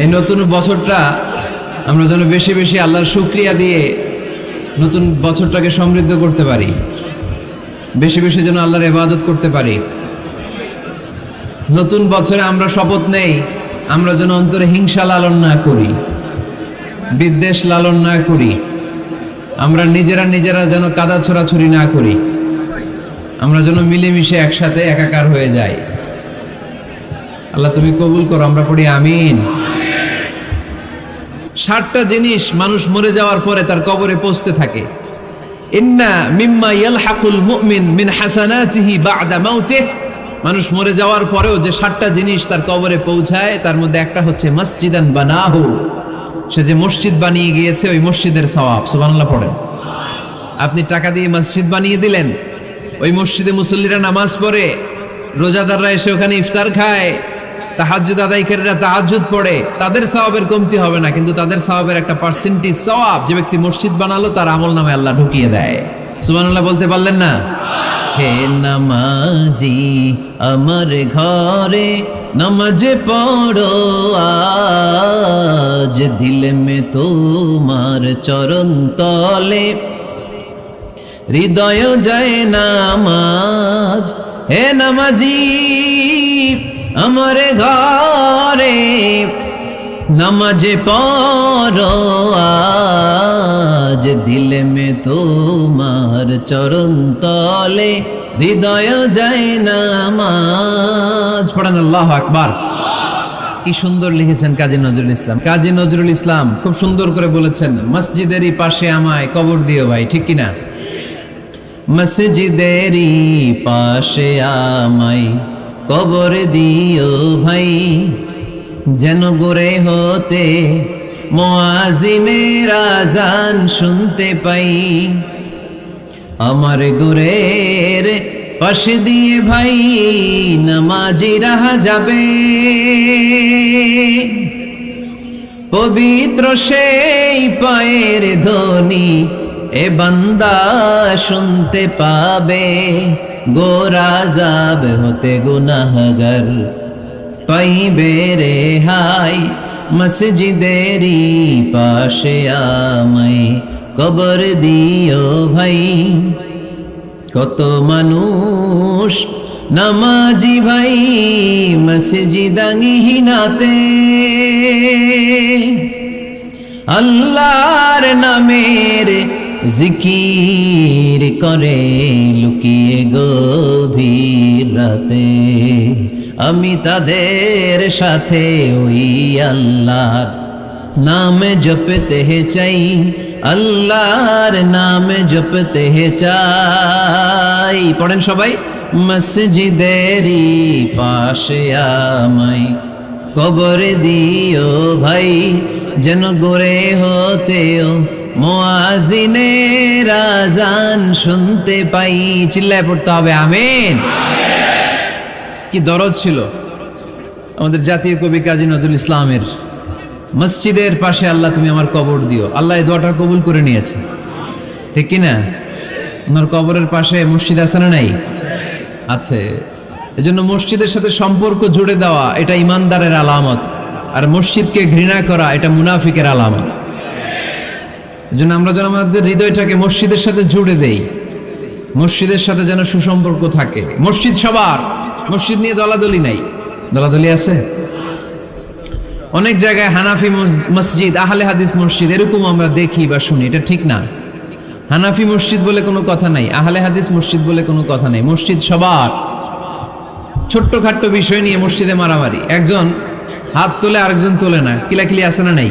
এই নতুন বছরটা আমরা যেন বেশি বেশি আল্লাহর শুকরিয়া দিয়ে নতুন বছরটাকে সমৃদ্ধ করতে পারি, বেশি বেশি যেন আল্লাহর ইবাদত করতে পারি। নতুন বছরে আমরা শপথ নেই আমরা যেন অন্তরে হিংসা লালন না করি, বিদ্বেষ লালন না করি, আমরা নিজেরা যেন কাদা ছোড়াছুরি না করি, আমরা যেন মিলেমিশে একসাথে একাকার হয়ে যাই। আল্লাহ তুমি কবুল করো, আমরা পড়ি আমিন। 60টা জিনিস মানুষ মরে যাওয়ার পরে তার কবরে পৌঁছতে থাকে। ইন্না মিম্মা ইয়ালহাকুল মুমিন মিন হাসানাতিহি বা'দা মাউতিহি, মানুষ মরে যাওয়ার পরেও যে 60টা জিনিস তার কবরে পৌঁছায় তার মধ্যে একটা হচ্ছে মসজিদান বানাহু, সে যে মসজিদ বানিয়ে গিয়েছে ওই মসজিদের সওয়াব। সুবহানাল্লাহ পড়েন। আপনি টাকা দিয়ে মসজিদ বানিয়ে দিলেন, ওই মসজিদে মুসল্লিরা নামাজ পড়ে, রোজাদাররা এসে ওখানে ইফতার খায়, তাহাজ্জুদ আদায়কারীরা তাহাজ্জুদ পড়ে, তাদের সওয়াবের কমতি হবে না, কিন্তু তাদের সওয়াবের একটা পার্সেন্টেজ সওয়াব যে ব্যক্তি মসজিদ বানালো তার আমলনামে আল্লাহ ঢুকিয়ে দেয়। সুবহানাল্লাহ বলতে পারলেন না? হে নামাজি আমার ঘরে নামাজ পড়ো আজ, দিলে মে তোমার চরণ তলে হৃদয় যায় নামাজ। হে নামাজি আমার ঘরে নামাজে পড়ো আজ, দিলে মে তোমার চরণ তলে হৃদয় যায় নামাজ। পড়েন আল্লাহু আকবার। কি সুন্দর লিখেছেন কাজী নজরুল ইসলাম। কাজী নজরুল ইসলাম খুব সুন্দর করে বলেছেন, মসজিদেরই পাশে আমায় কবর দিও ভাই, ঠিক কিনা? মসজিদেরই পাশে আমায় কবর দিও ভাই, যেন গোরে হতে মুয়াজ্জিনের আযান শুনতে পাই। আমার গোরের পাশে দিয়ে ভাই নামাজিরা যাবে, পবিত্র সেই পায়ের ধ্বনি এ বান্দা শুনতে পাবে। গোরা যাব হতে গুনাহগার পাইবে রেহাই, মসজিদেরই পাশে আমায় কবর দিও ভাই। কত মানুষ নামাজি ভাই মসজিদাঙ্গিহীনাতে, আল্লাহর নামের জিকির করে লুকিয়ে গভীর রাতে। আমি তাদের সাথে ওই আল্লাহর নাম জপতে চাই, আল্লাহর নাম জপতে চাই। পড়েন সবাই, মসজিদেরই পাশে আমায় কবর দিও ভাই, যেন গোরে হতেও মুয়াজ্জিনের আযান শুনতে পাই। চিল্লায় পড়তে হবে আমিন। কি দরদ ছিল আমাদের জাতীয় কবি কাজী নজরুল ইসলামের, মসজিদের পাশে আল্লাহ তুমি আমার কবর দিও। আল্লাহ এই দোয়াটা কবুল করে নিয়েছে, ঠিক কিনা? ওনার কবরের পাশে মসজিদ আছে না নাই? আছে। এজন্য মসজিদের সাথে সম্পর্ক জুড়ে দেওয়া এটা ইমানদারের আলামত, আর মসজিদকে ঘৃণা করা এটা মুনাফিকের আলামত। এজন্য আমরা যেন আমাদের হৃদয়টাকে মসজিদের সাথে জুড়ে দেই, মসজিদের সাথে যেন সুসম্পর্ক থাকে। মসজিদ সবার, মসজিদ নিয়ে দলাদলি নাই। দলাদলি আছে অনেক জায়গায়, হানাফি মসজিদ, আহলে হাদিস মসজিদ এরকম আমরা দেখি বা শুনি, এটা ঠিক না। হানাফি মসজিদ বলে কোনো কথা নাই, আহলে হাদিস মসজিদ বলে কোনো কথা নাই। মসজিদ সবার। ছোট্টখাট্ট বিষয় নিয়ে মসজিদে মারামারি, একজন হাত তোলে আরেকজন তোলে না, কিলাকিলি আছে না নাই?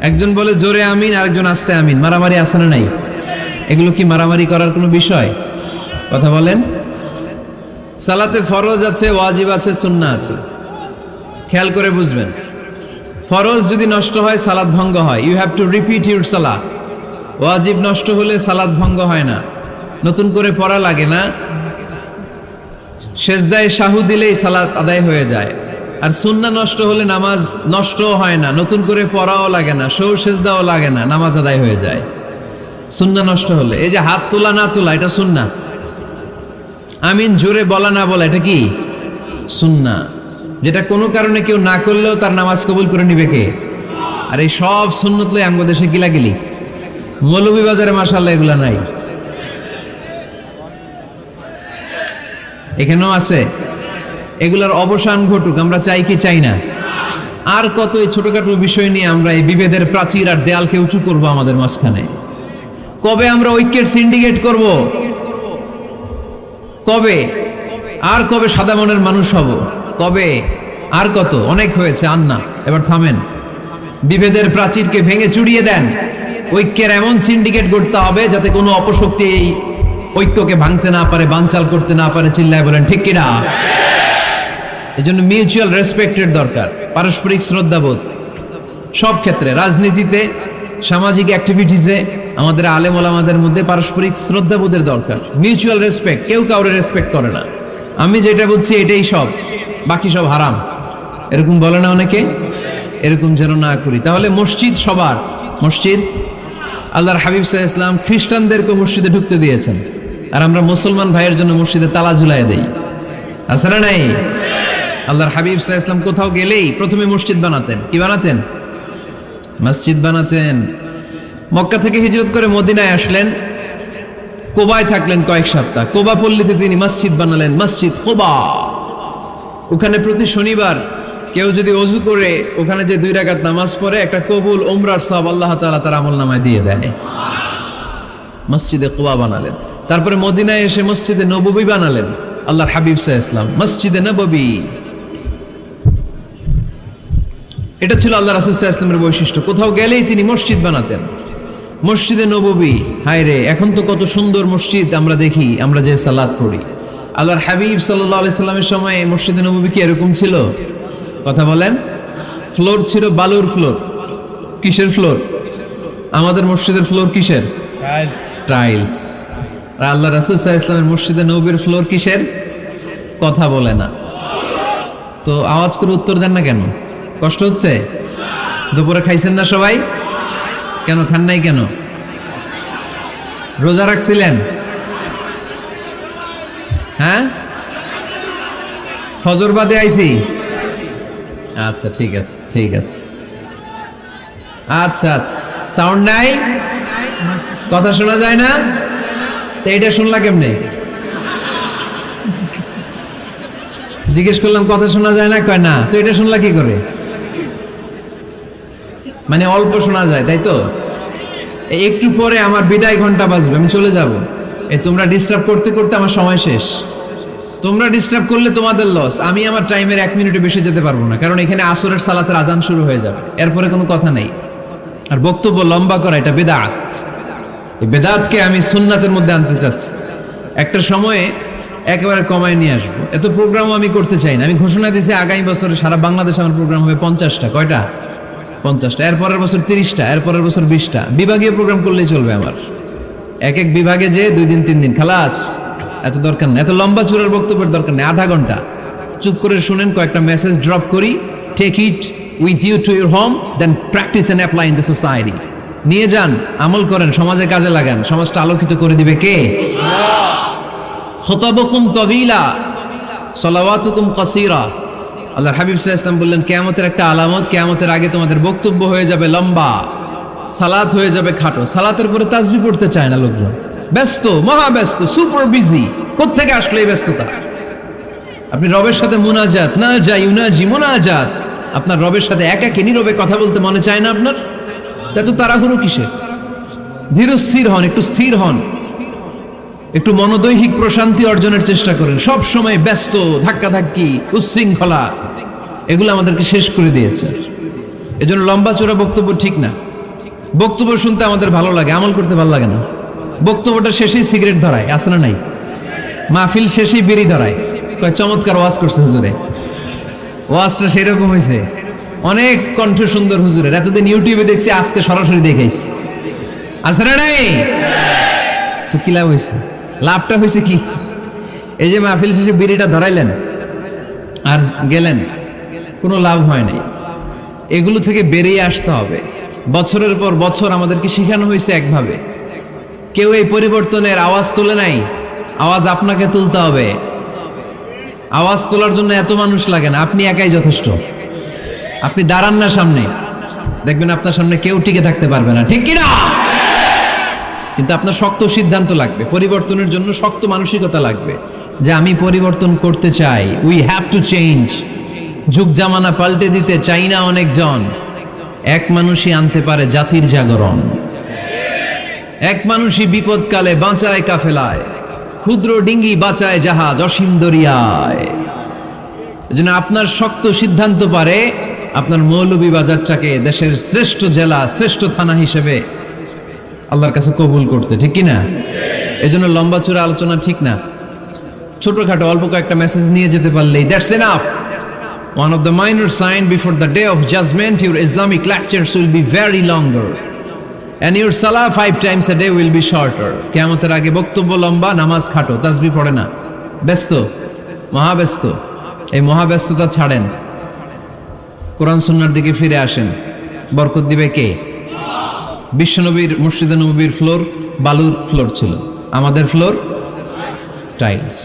একজন বলে জোরে আমিন, আরেকজন আস্তে আমিন, মারামারি আছে না নাই? এগুলো কি মারামারি করার কোনো বিষয়? কথা বলেন। সালাতে ফরজ আছে, ওয়াজিব আছে, সুন্নাহ আছে। খেয়াল করে বুঝবেন, ফরজ যদি নষ্ট হয় সালাত ভঙ্গ হয়, you have to repeat your সালাত। ওয়াজিব নষ্ট হলে সালাত ভঙ্গ হয় না, নতুন করে পড়া লাগে না, সেজদায় সাহু দিলেই সালাত আদায় হয়ে যায়। আর সুন্নাহ নষ্ট হলে নামাজ নষ্টও হয় না, নতুন করে পড়াও লাগে না, সৌ সেজদাও লাগে না, নামাজ আদায় হয়ে যায়। সুন্নাহ নষ্ট হলে, এই যে হাত তোলা না তোলা এটা সুন্নাহ, আমিন জোরে বলা না বলা এটা কি সুন্নাহ, যেটা কোনো কারণে কেউ না করলেও তার নামাজ কবুল করে নিবে কে? আর এই সব সুন্নত লই আমগো দেশে গিলাগিলি, মৌলভীবাজারে মাশাআল্লাহ এগুলা নাই, এখানেও আছে। এগুলার অবসান ঘটুক, আমরা চাই কি চাই না? আর কত এই ছোটখাটো বিষয় নিয়ে আমরা এই বিভেদের প্রাচীর আর দেয়ালকে উঁচু করব আমাদের মাঝখানে? কবে আমরা ঐক্যের সিন্ডিকেট করব? কবে? আর কবে সাদা মনের মানুষ হব? কবে? আর কত? অনেক হয়েছে, আর না, এবার থামেন। বিভেদের প্রাচীরকে ভেঙে চুড়িয়ে দেন। ঐক্যের এমন সিন্ডিকেট করতে হবে যাতে কোনো অপশক্তি এই ঐক্যকে ভাঙতে না পারে, বানচাল করতে না পারে। চিল্লায় বলেন ঠিক কিনা? এজন্য মিউচুয়াল রেসপেক্টের দরকার, পারস্পরিক শ্রদ্ধাবোধ সব ক্ষেত্রে, রাজনীতিতে, সামাজিক অ্যাক্টিভিটিসে আমাদের আলেম ওলামাদের মধ্যে পারস্পরিক শ্রদ্ধাবোধের দরকার, মিউচুয়াল রেসপেক্ট। কেউ কাউরে রেসপেক্ট করে না, আমি যেটা বুঝছি এটাই সব, বাকি সব হারাম, এরকম বলে না অনেকে? এরকম যেন না করি। তাহলে মসজিদ সবার, মসজিদ আল্লাহর হাবিব সাল্লাল্লাহু আলাইহি ওয়াসাল্লাম খ্রিস্টানদেরকে মসজিদে ঢুকতে দিয়েছেন, আর আমরা মুসলমান ভাইয়ের জন্য মসজিদে তালা ঝুলাই দেই, আছে না নাই? আল্লাহর হাবিব সাল্লাল্লাহু আলাইহি ওয়াসাল্লাম কোথাও গেলেই প্রথমে মসজিদ বানাতেন। কি বানাতেন? মসজিদ বানাতেন। মক্কা থেকে হিজরত করে মদিনায় আসলেন, কোবায় থাকলেন কয়েক সপ্তাহ। কোবা পল্লীতে তিনি মসজিদ বানালেন, মসজিদ কোবা। ওখানে প্রতি শনিবার কেউ যদি ওযু করে ওখানে যে 2 রাকাত নামাজ পড়ে, একটা কবুল উমরার সওয়াব আল্লাহ তাআলা তার আমলনামায় দিয়ে দেয়। মসজিদে কোবা বানালেন। তারপরে মদিনায় এসে মসজিদে নববী বানালেন আল্লাহর হাবিব সাল্লাল্লাহু আলাইহি ওয়াসাল্লাম, মসজিদে নববী। এটা ছিল আল্লাহ রাসূল সাল্লাল্লাহু আলাইহি ওয়াসাল্লামের বৈশিষ্ট্য। কোথাও গেলেই তিনি মসজিদ বানাতেন, মসজিদে নববী। হায় রে, এখন তো কত সুন্দর মসজিদ আমরা দেখি, আমরা যে সালাত পড়ি। আল্লাহর হাবিব সাল্লাল্লাহু আলাইহি সাল্লামের সময় মসজিদে নববী কি এরকম ছিল? কথা বলেন। ফ্লোর ছিল বালুর ফ্লোর। কিসের ফ্লোর? আমাদের মসজিদের ফ্লোর কিসের? টাইলস। আর আল্লাহ রাসূল সাল্লাল্লাহু আলাইহি ওয়াসাল্লামের মসজিদে নববীর ফ্লোর কিসের? কথা বলে না তো আওয়াজ করে উত্তর দেন না কেন? কষ্ট হচ্ছে? দুপুরে খাইছেন না সবাই? কেন খান নাই কেন? রোজা রাখছিলেন? হ্যাঁ, ফজর বাদে আইছি। আচ্ছা ঠিক আছে, ঠিক আছে। আচ্ছা আচ্ছা, সাউন্ড নাই, কথা শোনা যায় না? তো এটা শুনলা কেমনে? জিজ্ঞেস করলাম কথা শোনা যায় না, কয় না। তো এটা শুনলা কি করে? মানে অল্প শোনা যায়, তাই তো? একটু পরে আমার বিদায় ঘন্টা বাজবে, আমি চলে যাব। তোমরা ডিস্টার্ব করতে করতে আমার সময় শেষ। তোমরা ডিস্টার্ব করলে তোমাদের লস, আমি আমার টাইমের 1 মিনিটে বেশি যেতে পারবো না, কারণ এখানে আসরের সালাতের আজান শুরু হয়ে যাবে, এরপরে কোনো কথা নেই। আর বক্তব্য লম্বা করা এটা বেদাত। এই বেদাতকে আমি সুন্নাতের মধ্যে আনতে চাচ্ছি। একটা সময়ে একেবারে কমায় নিয়ে আসবো। এত প্রোগ্রামও আমি করতে চাই না। আমি ঘোষণা দিয়েছি আগামী বছরে সারা বাংলাদেশে আমার প্রোগ্রাম হবে 50টা। কয়টা? 50টা। এরপরের বছর 30টা, এরপরের বছর 20টা। বিভাগীয় প্রোগ্রাম করলেই চলবে আমার। এক এক বিভাগে যে 2 দিন 3 দিন খালাস। এত দরকার নেই, এত লম্বা চূড়ার বক্তব্যের দরকার নেই। আধা ঘন্টা চুপ করে শুনেন, কয়েকটা মেসেজ ড্রপ করি, take it with you to your home, then practice and apply in the society. নিয়ে যান, আমল করেন, সমাজে কাজে লাগান। সমাজটা আলোকিত করে দিবে কে? খুতাবুকুম তাবিলা সালাওয়াতুকুম কাসীরা। আল্লাহর হাবিব সাল্লাল্লাহু আলাইহি ওয়াসাল্লাম বললেন, কিয়ামতের একটা আলামত, কিয়ামতের আগে তোমাদের বক্তব্য হয়ে যাবে লম্বা, সালাত হয়ে যাবে খাটো। সালাতের পরে তাসবিহ পড়তে চায় না লোকজন, ব্যস্ত, মহা ব্যস্ত, সুপার বিজি। কোত্থেকে আসলে এই ব্যস্ততা? আপনি রবের সাথে মুনাজাত, না যাই ইউনাজি মুনাজাত, আপনার রবের সাথে একাকী নীরবে কথা বলতে মনে চায় না আপনার? এত তাড়াহুড়ো কিসের? ধীর স্থির হন, একটু স্থির হন, একটু মনোদৈহিক প্রশান্তি অর্জনের চেষ্টা করেন। সব সময় ব্যস্ত, ধাক্কাধাক্কি, উচ্ছৃঙ্খলা, এগুলো আমাদেরকে শেষ করে দিয়েছে। এজন্য লম্বা চোরা বক্তব্য ঠিক না। বক্তব্য শুনতে আমাদের ভালো লাগে, আমল করতে ভালো লাগে না। বক্তব্যটা শেষেই সিগারেট ধরায়, আছে না নাই? মাহফিল শেষেই বিড়ি ধরায়, কয় চমৎকার ওয়াজ করছে হুজুরে। ওয়াজটা সেরকম হয়েছে, অনেক কণ্ঠ সুন্দর হুজুরের। এতদিন ইউটিউবে দেখছি, আজকে সরাসরি দেখাইছি, আছে না নাই? তো কি লাভ হয়েছে? লাভটা হয়েছে কি? এই যে মাহফিল শেষে বিড়িটা ধরাইলেন আর গেলেন, কোনো লাভ হয় নাই। এগুলো থেকে বেরিয়ে আসতে হবে। বছরের পর বছর আমাদেরকে শেখানো হয়েছে একভাবে, কেউ এই পরিবর্তনের আওয়াজ তোলে নাই। আওয়াজ আপনাকে তুলতে হবে, আওয়াজ তোলার জন্য এত মানুষ লাগে না, আপনি একাই যথেষ্ট। আপনি দাঁড়ান না সামনে, দেখবেন আপনার সামনে কেউ টিকে থাকতে পারবে না, ঠিক কিনা? কিন্তু আপনার শক্ত সিদ্ধান্ত লাগবে, পরিবর্তনের জন্য শক্ত মানসিকতা লাগবে যে আমি পরিবর্তন করতে চাই। We have to change. যুগ জামানা পাল্টে দিতে চাই না অনেকজন। এক মানুষই আনতে পারে জাতির জাগরণ। এক মানুষই বিপদকালে বাঁচায় কাফেলায়, ক্ষুদ্র ডিঙ্গি বাঁচায় জাহাজ অসীম দরিয়ায়। এজন্য আপনার শক্ত সিদ্ধান্ত পারে আপনার মৌলভীবাজারটাকে দেশের শ্রেষ্ঠ জেলা, শ্রেষ্ঠ থানা হিসেবে আল্লাহর কাছে কবুল করতে, ঠিক কিনা? এজন্য লম্বা চূড়া আলোচনা ঠিক না। ছোটখাটো অল্প কয়েকটা মেসেজ নিয়ে যেতে পারলেই that's enough. One of the minor sign before the day of judgment, your Islamic lectures will be very longer and your salah 5 times a day will be shorter. কিয়ামতের আগে বক্তব্য লম্বা, নামাজ খাটো, তাসবিহ পড়ে না, ব্যস্ত, মহাব্যস্ত। এই মহাব্যস্ততা ছাড়েন, কোরআন সুন্নাহর দিকে ফিরে আসেন। বরকত দিবে কে? বিশ্বনবীর মসজিদে নববীর ফ্লোর বালুর ফ্লোর ছিল, আমাদের ফ্লোর টাইলস।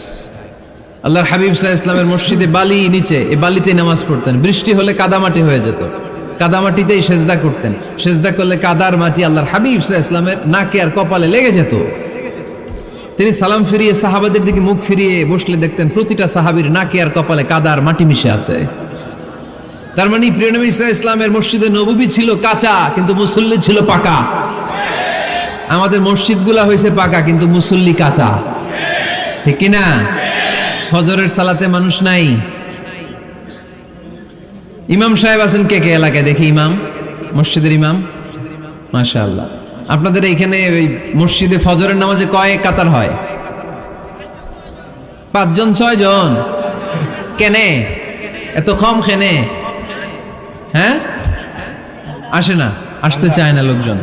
আল্লাহর হাবিব সাল্লাল্লাহু আলাইহি ওয়াসাল্লামের মসজিদে বালি নিচে, এই বালিতেই নামাজ পড়তেন। বৃষ্টি হলে কাদামাটি হয়ে যেত, কাদামাটিতেই সেজদা করতেন। সেজদা করলে কাদার মাটি আল্লাহর হাবিব সাল্লাল্লাহু আলাইহি ওয়াসাল্লামের নাকে আর কপালে লেগে যেত। তিনি সালাম ফিরিয়ে সাহাবাদের দিকে মুখ ফিরিয়ে বসলে দেখতেন প্রতিটা সাহাবীর নাকে আর কপালে কাদার মাটি মিশে আছে। তার মানে প্রিয় নবী সাল্লাল্লাহু আলাইহি ওয়াসাল্লামের মসজিদে নববী ছিল কাঁচা, কিন্তু মুসল্লি ছিল পাকা। আমাদের মসজিদগুলা হয়েছে পাকা, কিন্তু মুসল্লি কাঁচা, ঠিক কিনা? ফজরের সালাতে মানুষ নাই। ইমাম সাহেব আছেন কে কে এলাকায়? দেখি ইমাম, মসজিদের ইমাম, মাশাআল্লাহ। আপনাদের এইখানে ওই মসজিদে ফজরের নামাজে কয় কাতার হয়? 5 জন 6 জন? কেনে এত কম? কেনে? হ্যাঁ, আসে না, আসতে চায় না লোকজন।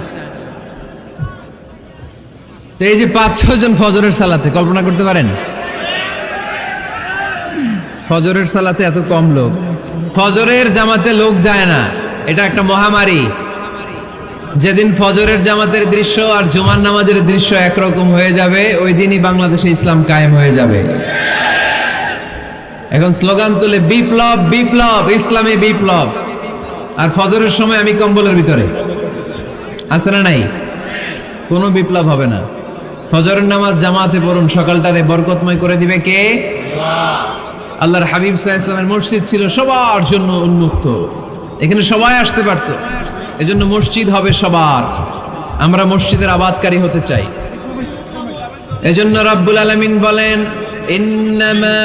তো এই যে 5-6 জন ফজরের সালাতে, কল্পনা করতে পারেন ফজরের সালাতে এত কম লোক? ফজরের জামাতে লোক যায় না, এটা একটা মহামারী। যেদিন ফজরের জামাতের দৃশ্য আর জুমার নামাজের দৃশ্য একরকম হয়ে যাবে, ওই দিনই বাংলাদেশে ইসলাম কায়েম হয়ে যাবে। এখন স্লোগান তুলে বিপ্লব বিপ্লব, ইসলামী বিপ্লব। আর ফজরের সময় আমি কম্বলের ভিতরে, আছে না নাই? কোনো বিপ্লব হবে না। ফজরের নামাজ জামাতে পড়ুন, সকালটারে বরকতময় করে দিবে কে? আল্লাহর হাবিব সাল্লাল্লাহু আলাইহি ওয়াসাল্লামের মসজিদ ছিল সবার জন্য উন্মুক্ত, এখানে সবাই আসতে পারতো। এজন্য মসজিদ হবে সবার। আমরা মসজিদের আবাদকারী হতে চাই। এজন্য রাব্বুল আলামিন বলেন, ইন্নামা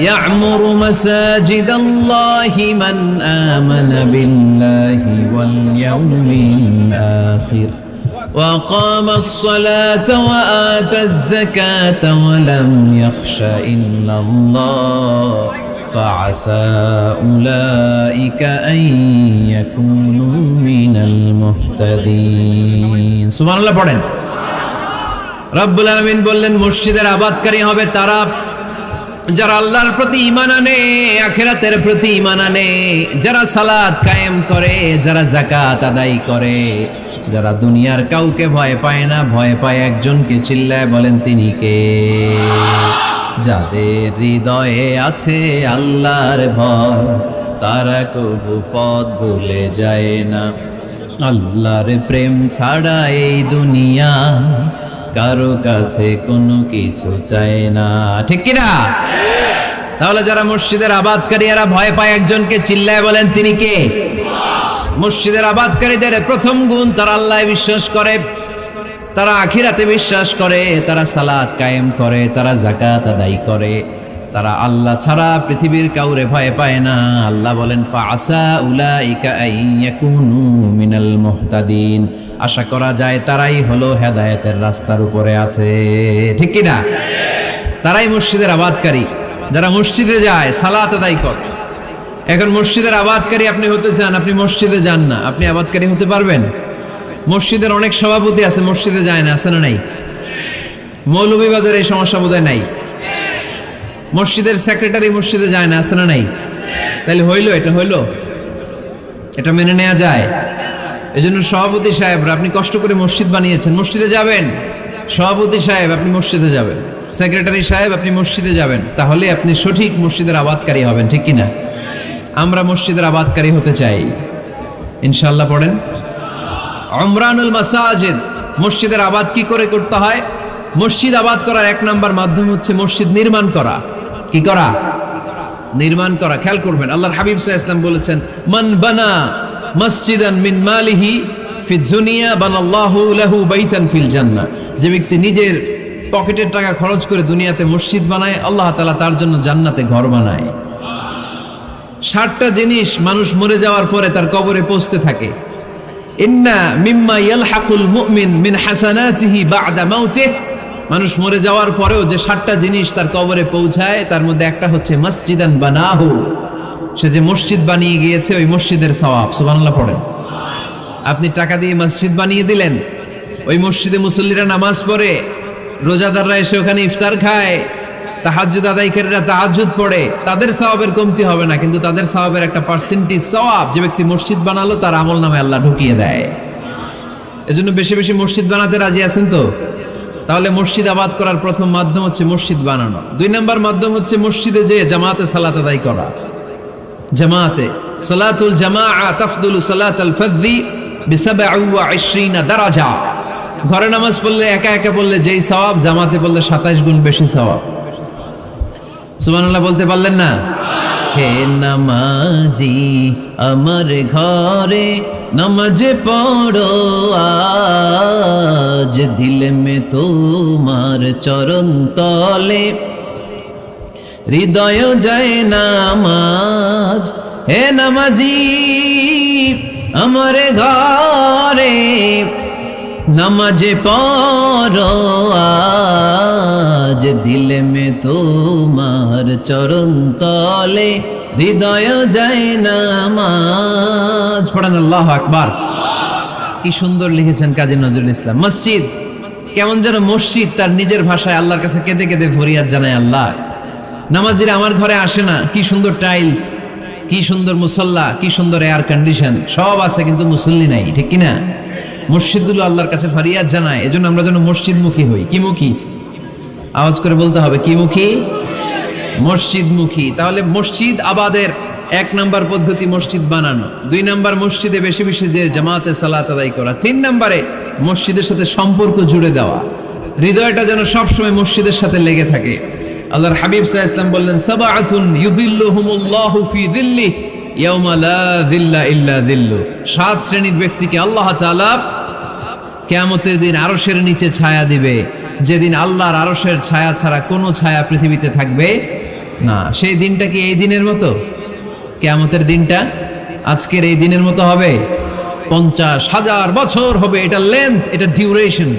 ইয়া'মুরু মাসাজিদাল্লাহি মান আমানা বিল্লাহি ওয়াল ইয়াউমিল আখির ওয়া কামাস সালাতা ওয়া আতাজ যাকাতা ওয়া লাম ইয়াখশা ইল্লাল্লাহ ফাআসা উলাইকা আন ইয়াকুনু মিনাল মুহতাদিন। সুবহানাল্লাহ পড়েন। রব্বুল আলামিন বললেন মসজিদের আবাদকারী হবে তারা যারা আল্লাহর প্রতি ঈমান আনে, আখিরাতের প্রতি ঈমান আনে, যারা সালাত কায়েম করে, যারা যাকাত আদায় করে, যারা দুনিয়ার কাউকে ভয় পায় না, ভয় পায় একজনকে। চিল্লায় বলেন তিনি কে? যাদের হৃদয়ে আছে আল্লাহর ভয়, তারা কবু পথ ভুলে যায় না। আল্লাহর প্রেম ছাড়া এই দুনিয়া কারো কাছে কোনো কিছু চায় না, ঠিক কিনা? তাহলে যারা মসজিদের আবাদকারী এরা ভয় পায় একজনকে। চিল্লায় বলেন তিনি কে? মসজিদের আবাদকারীদের প্রথম গুণ, তারা আল্লাহ বিশ্বাস করে, তারা আখিরাতে বিশ্বাস করে, তারা সালাত কায়েম করে, তারা যাকাত আদায় করে, তারা আল্লাহ ছাড়া পৃথিবীর কাউরে ভয় পায় না। আল্লাহ বলেন ফাআসা উলাইকা আইয়াকুনু মিনাল মুহতাদিন। আশা করা যায় তারাই হলো হেদায়েতের রাস্তার উপরে আছে, ঠিক কি না? তারাই মসজিদের আবাদকারী, যারা মসজিদে যায়, সালাত আদায় করে। এখন মসজিদের আবাদকারী আপনি হতে চান, আপনি মসজিদে যান না, আপনি আবাদকারী হতে পারবেন? মসজিদের অনেক সভাপতি আছে মসজিদে যায় না, আছে না নাই? মৌলভীবাজারে এই সমস্যা বোধহয় নাই। মসজিদের সেক্রেটারি মসজিদে যায় না, আছে না নাই? তাহলে হইলো, এটা হইলো, এটা মেনে নেওয়া যায়? এজন্য সভাপতি সাহেবরা, আপনি কষ্ট করে মসজিদ বানিয়েছেন, মসজিদে যাবেন। সভাপতি সাহেব আপনি মসজিদে যাবেন। সেক্রেটারি সাহেব আপনি মসজিদে যাবেন, তাহলে আপনি সঠিক মসজিদের আবাদকারী হবেন, ঠিক কিনা? আমরা মসজিদের আবাদকারী হতে চাই, ইনশাআল্লাহ পড়েন। উমরানুল মাসাজিদ, মসজিদের আবাদ কি করে করতে হয়? মসজিদ আবাদ করার এক নাম্বার মাধ্যম হচ্ছে মসজিদ নির্মাণ করা। কি করা? নির্মাণ করা। খেয়াল করবেন, আল্লাহর হাবিব সাল্লাল্লাহু আলাইহি ওয়াসাল্লাম বলেছেন, মান বানা মসজিদান মিন মালিহি ফিদ দুনিয়া বানাল্লাহু লাহু বাইতান ফিল জান্নাহ। যে ব্যক্তি নিজের পকেটের টাকা খরচ করে দুনিয়াতে মসজিদ বানায়, আল্লাহ তাআলা তার জন্য জান্নাতে ঘর বানায়। 60টা জিনিস মানুষ মরে যাওয়ার পরে তার কবরে পৌঁছতে থাকে। ইন্না মিম্মা ইয়ালহাকুল মুমিন মিন হাসানাতিহি বা'দা মাউতিহি, মানুষ মরে যাওয়ার পরেও যে 60টা জিনিস তার কবরে পৌঁছায়, তার মধ্যে একটা হচ্ছে মসজিদান বানাহু, সে যে মসজিদ বানিয়ে গিয়েছে ওই মসজিদের সওয়াব। সুবহানাল্লাহ পড়েন। আপনি টাকা দিয়ে মসজিদ বানিয়ে দিলেন, ওই মসজিদে মুসল্লিরা নামাজ পড়ে, রোজাদাররা এসে ওখানে ইফতার খায়, তাহাজ্জুদ আদায়কারীরা তাহাজ্জুদ পড়ে, তাদের সওয়াবের কমতি হবে না, কিন্তু তাদের সওয়াবের একটা পার্সেন্টেজ সওয়াব যে ব্যক্তি মসজিদ বানালো তার আমলনামায় আল্লাহ ঢুকিয়ে দেয়। এজন্য বেশি বেশি মসজিদ বানাতে রাজি আছেন তো? তাহলে মসজিদ আবাদ করার প্রথম মাধ্যম হচ্ছে মসজিদ বানানো। 2 নাম্বার মাধ্যম হচ্ছে মসজিদে যেয়ে জামাতে সালাত আদায় করা। জামাতে সালাতুল জামাআ তাফদুলু সালাতাল ফাযযি বি27 দারাজা। ঘরে নামাজ পড়লে একা একা পড়লে যেই সওয়াব, জামাতে পড়লে 27 গুণ বেশি সওয়াব। সুবহানাল্লাহ বলতে পারলেন না? হে নামাজি আমার ঘরে নামাজ পড়ো আজ, দিল মে তোমার চরণ তলে হৃদয় যায় নামাজ। হে নামাজি আমার ঘরে নামাজ পড়ো আজ, দিল মে তোমার চরণ তলে হৃদয় যায় নামাজ। পড়েন আল্লাহু আকবার। কি সুন্দর লিখেছেন কাজী নজরুল ইসলাম। মসজিদ কেমন যেন মসজিদ তার নিজের ভাষায় আল্লাহর কাছে কেঁদে কেঁদে ফরিয়াদ জানায়, আল্লাহ নামাজিরা আমার ঘরে আসে না, কি সুন্দর টাইলস, কি সুন্দর মুসল্লা, কি সুন্দর এয়ার কন্ডিশন, সব আছে কিন্তু মুসল্লি নাই, ঠিক কিনা? মসজিদগুলো আল্লাহর কাছে ফরিয়াদ জানায়। এজন্য আমরা যেন মসজিদমুখী হই। কি মুখী? আওয়াজ করে বলতে হবে, কি মুখী? মসজিদমুখী। তাহলে মসজিদ আবাদের 1 নাম্বার পদ্ধতি মসজিদ বানানো। 2 নাম্বার মসজিদে বেশি বেশি যে জামাতে সালাত আদায় করা। 3 নাম্বারে মসজিদের সাথে সম্পর্ক জুড়ে দেওয়া, হৃদয়টা যেন সবসময় মসজিদের সাথে লেগে থাকে। আল্লাহর হাবিব সাল্লাল্লাহু আলাইহি ওয়াসাল্লাম বললেন, সাবআতুন ইউযিল্লুহুমুল্লাহু ফি যিল্লিহি ইয়াওমা লা যিল্লা ইল্লা যিল্লু। 7 শ্রেণীর ব্যক্তিকে আল্লাহ তাআলা কিয়ামতের দিন আরশের নিচে ছায়া দিবে, যেদিন আল্লাহর আরশের ছায়া ছাড়া কোনো ছায়া পৃথিবীতে থাকবে না। সেই দিনটা কি এই দিনের মতো? কিয়ামতের দিনটা আজকের এই দিনের মতো হবে? 50,000 বছর হবে। এটা লেন্থ, এটা ডিউরেশন।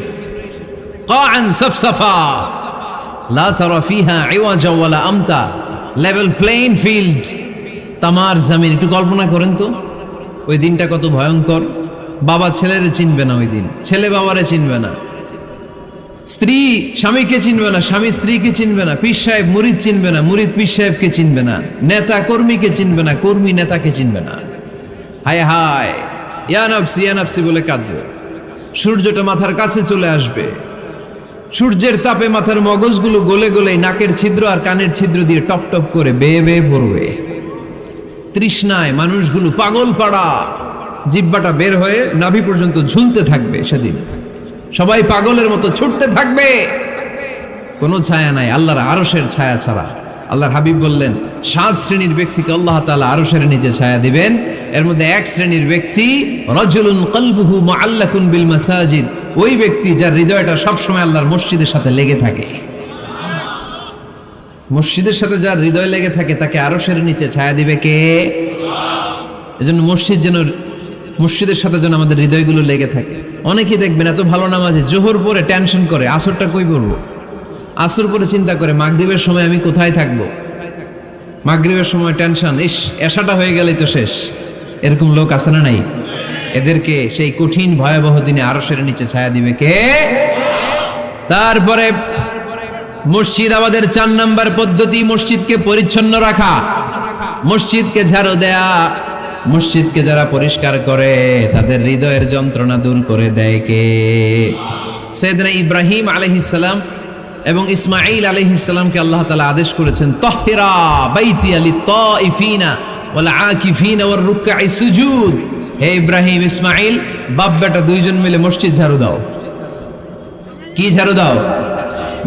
কাআন সাফসাফা লা তারা ফিহা ইওয়াজা ওয়ালা আমতা, লেভেল প্লেইং ফিল্ড, তামার জমিন। একটু কল্পনা করেন তো ওই দিনটা কত ভয়ঙ্কর। বাবা ছেলেরে চিনবে না ওই দিন, ছেলে বাবারে চিনবে না, স্ত্রী স্বামীকে চিনবে না, স্বামী স্ত্রীকে চিনবে না, পীর সাহেব মুরিদ চিনবে না, মুরিদ পীর সাহেবকে চিনবে না, নেতা কর্মীকে চিনবে না, কর্মী নেতাকে চিনবে না। হায় হায়, ইয়া নাফসি বলে কাঁদবে। সূর্যটা মাথার কাছে চলে আসবে, সূর্যের তাপে মাথার মগজগুলো গলে গলে নাকের ছিদ্র আর কানের ছিদ্র দিয়ে টপ টপ করে বেয়ে বেয়ে পড়বে। তৃষ্ণায় মানুষগুলো পাগল পাড়া, জিহ্বাটা বের হয়ে নাভি পর্যন্ত ঝুলতে থাকবে। সেদিন সবাই পাগলের মতো ছুটতে থাকবে, কোনো ছায়া নাই আল্লাহর আরশের ছায়া ছাড়া। আল্লাহর হাবিব বললেন 7 শ্রেণীর ব্যক্তিকে আল্লাহ তাআলা আরশের নিচে ছায়া দিবেন। এর মধ্যে 1 শ্রেণীর ব্যক্তি রাজুলুন কলবুহু মুআল্লাকুন বিল মাসাজিদ, ওই ব্যক্তি যার হৃদয়টা সবসময় আল্লাহর মসজিদের সাথে লেগে থাকে। মসজিদের সাথে যার হৃদয় লেগে থাকে তাকে আরশের নিচে ছায়া দিবে কে? এজন্য মসজিদের সাথে যেন আমাদের হৃদয়গুলো লেগে থাকে। অনেকেই দেখবেন এত ভালো নামাজে, জোহর পরে টেনশন করে আসরটা কই পড়বো, আসর পরে চিন্তা করে মাগরিবের সময় আমি কোথায় থাকবো, মাগরিবের সময় টেনশন, ইস এশাটা হয়ে গেলেই তো শেষ। এরকম লোক আছে না নাই? এদেরকে সেই কঠিন ভয়াবহ দিনে আরশের নিচে ছায়া দিবে কে? তারপরে মসজিদ আমাদের 4 নাম্বার পদ্ধতি মসজিদকে পরিচ্ছন্ন রাখা, মসজিদকে ঝাড়ু দেয়া। মসজিদকে যারা পরিষ্কার করে তাদের হৃদয়ের যন্ত্রণা দূর করে দেয় কে? সাইয়েদনা ইব্রাহিম আলাইহিস সালাম এবং ইসমাঈল আলাইহিস সালামকে আল্লাহ তাআলা আদেশ করেছেন তাহহিরা বাইতিয়া লিত-তাইফিনা ওয়াল আকিফিনা ওয়ার রুকআই সুজুদ। হে ইব্রাহিম, ইসমাঈল, বাপ বেটা দুইজন মিলে মসজিদ ঝাড়ু দাও। কি ঝাড়ু দাও?